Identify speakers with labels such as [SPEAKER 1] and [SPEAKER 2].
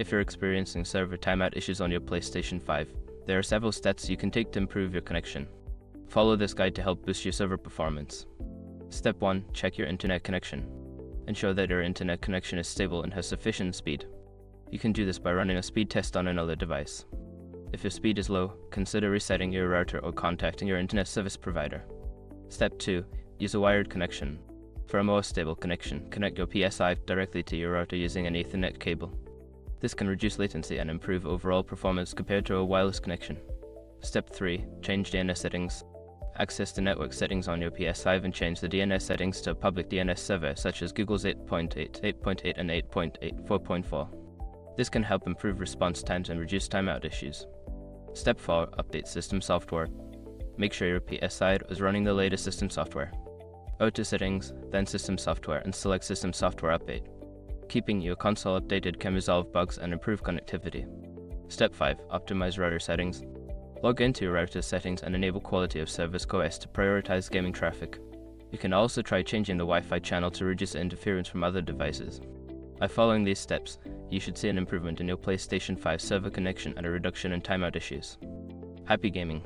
[SPEAKER 1] If you're experiencing server timeout issues on your PlayStation 5, there are several steps you can take to improve your connection. Follow this guide to help boost your server performance. Step 1. Check your internet connection. Ensure that your internet connection is stable and has sufficient speed. You can do this by running a speed test on another device. If your speed is low, consider resetting your router or contacting your internet service provider. Step 2. Use a wired connection. For a more stable connection, connect your PS5 directly to your router using an Ethernet cable. This can reduce latency and improve overall performance compared to a wireless connection. Step 3. Change DNS settings. Access the network settings on your PS5 and change the DNS settings to a public DNS server such as Google's 8.8, 8.8 and 8.8 4.4. This can help improve response times and reduce timeout issues. Step 4. Update system software. Make sure your PS5 is running the latest system software. Go to Settings, then System Software, and select System Software Update. Keeping your console updated can resolve bugs and improve connectivity. Step 5. Optimize router settings. Log into your router settings and enable Quality of Service (QoS) to prioritize gaming traffic. You can also try changing the Wi-Fi channel to reduce interference from other devices. By following these steps, you should see an improvement in your PlayStation 5 server connection and a reduction in timeout issues. Happy gaming!